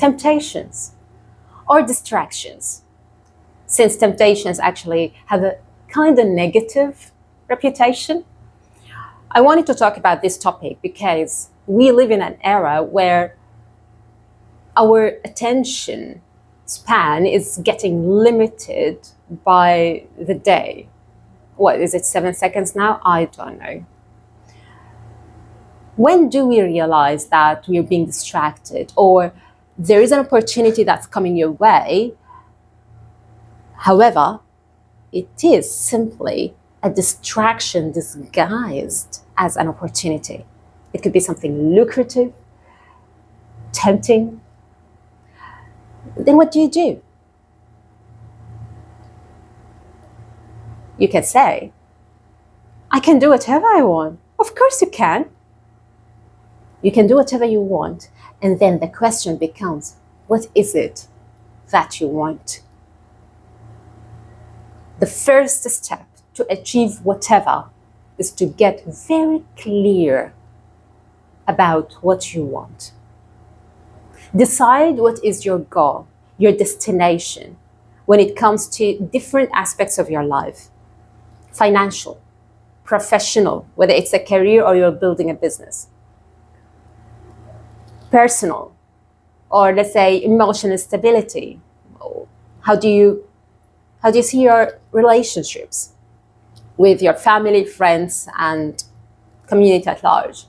temptations or distractions, since temptations actually have a kind of negative reputation. I wanted to talk about this topic because we live in an era where our attention span is getting limited by the day. What is it, 7 seconds now? I don't know. When do we realize that we're being distracted or there is an opportunity that's coming your way? However, it is simply a distraction disguised as an opportunity. It could be something lucrative, tempting. Then what do? You can say, I can do whatever I want. Of course you can. You can do whatever you want. And then the question becomes, what is it that you want? The first step to achieve whatever is to get very clear about what you want. Decide what is your goal, your destination, when it comes to different aspects of your life. Financial, professional, whether it's a career or you're building a business. Personal, or let's say emotional stability. How do you see your relationships with your family, friends, and community at large?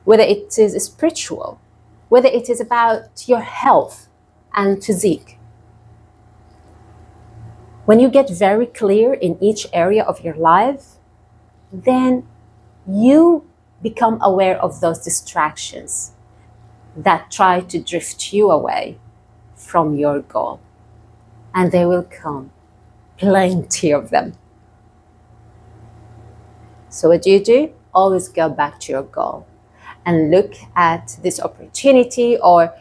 Whether it is spiritual, whether it is about your health and physique. When you get very clear in each area of your life, then you become aware of those distractions that try to drift you away from your goal. And they will come, plenty of them. So what do? Always go back to your goal and look at this opportunity or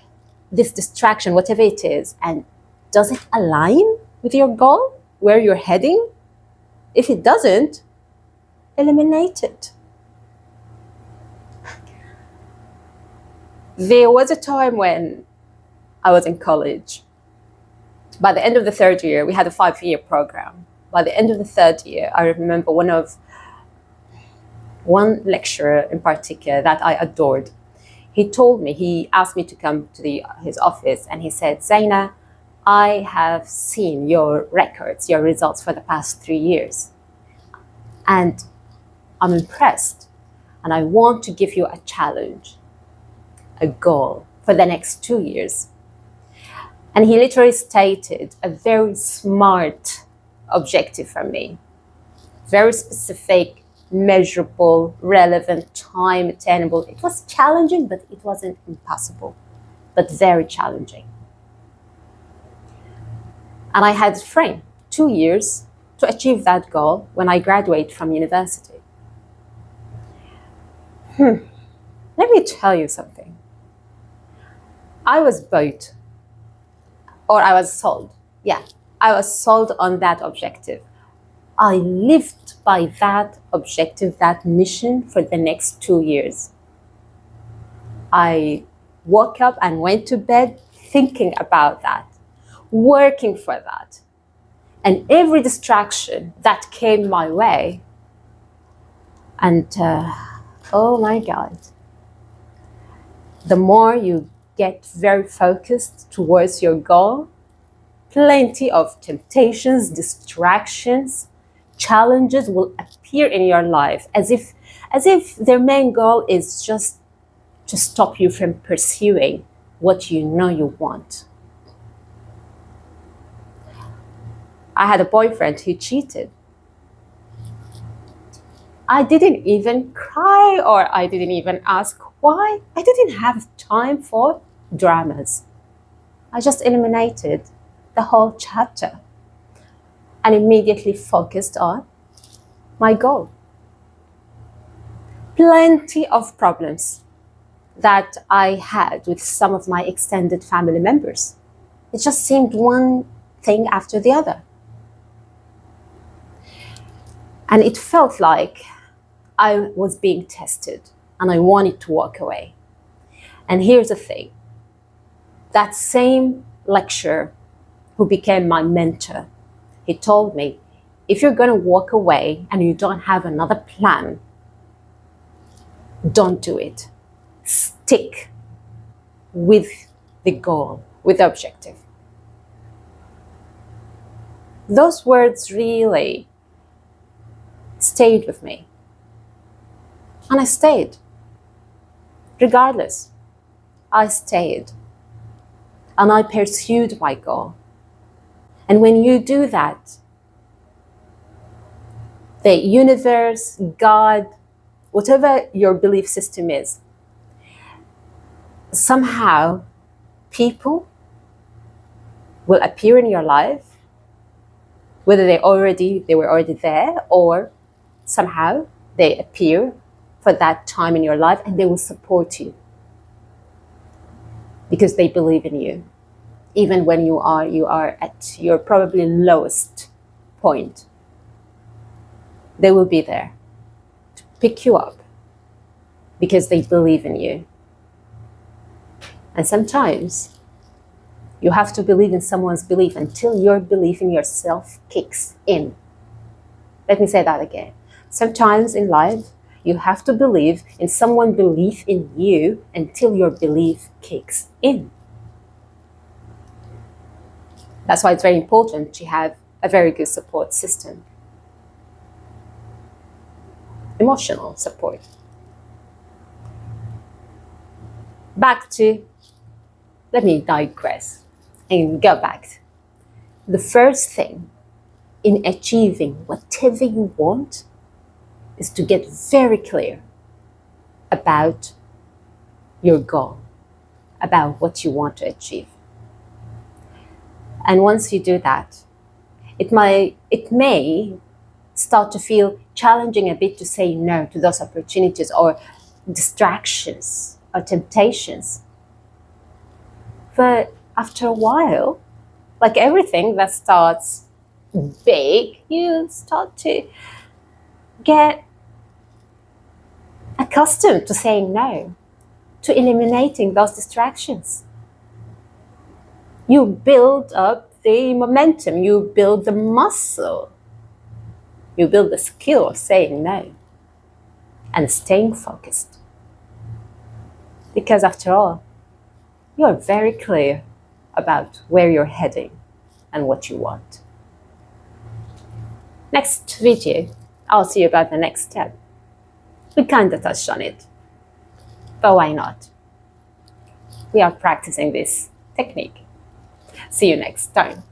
this distraction, whatever it is, and does it align with your goal, where you're heading? If it doesn't, eliminate it. There was a time when I was in college. By the end of the third year, we had a 5-year program. By the end of the third year, I remember one lecturer in particular that I adored. He asked me to come to his office, and he said, Zaina, I have seen your records, your results for the past 3 years. And I'm impressed. And I want to give you a challenge, a goal for the next 2 years. And he literally stated a very smart objective for me. Very specific, measurable, relevant, time attainable. It was challenging, but it wasn't impossible, but very challenging. And I had framed 2 years to achieve that goal when I graduate from university. Let me tell you something. I was bought, or I was sold. Yeah, I was sold on that objective. I lived by that objective, that mission for the next 2 years. I woke up and went to bed thinking about that, working for that. And every distraction that came my way, and oh my God, the more you get very focused towards your goal, plenty of temptations, distractions, challenges will appear in your life as if their main goal is just to stop you from pursuing what you know you want. I had a boyfriend who cheated. I didn't even cry, or I didn't even ask why. I didn't have time for dramas. I just eliminated the whole chapter and immediately focused on my goal. Plenty of problems that I had with some of my extended family members. It just seemed one thing after the other. And it felt like I was being tested and I wanted to walk away. And here's the thing. That same lecturer who became my mentor, he told me, if you're going to walk away and you don't have another plan, don't do it. Stick with the goal, with the objective. Those words really stayed with me. And I stayed. Regardless, I stayed. And I pursued my goal. And when you do that, the universe, God, whatever your belief system is, somehow people will appear in your life, whether they were already there, or somehow they appear for that time in your life, and they will support you because they believe in you, even when you are at your probably lowest point. They will be there to pick you up because they believe in you. And sometimes you have to believe in someone's belief until your belief in yourself kicks in. Let me say that again. Sometimes in life, you have to believe in someone's belief in you until your belief kicks in. That's why it's very important to have a very good support system. Emotional support. Let me digress and go back. The first thing in achieving whatever you want is to get very clear about your goal, about what you want to achieve. And once you do that, it may start to feel challenging a bit to say no to those opportunities or distractions or temptations. But after a while, like everything that starts big, you start to get accustomed to saying no, to eliminating those distractions. You build up the momentum, you build the muscle, you build the skill of saying no and staying focused. Because after all, you are very clear about where you're heading and what you want. Next video, I'll see you about the next step. We kind of touched on it, but why not? We are practicing this technique. See you next time.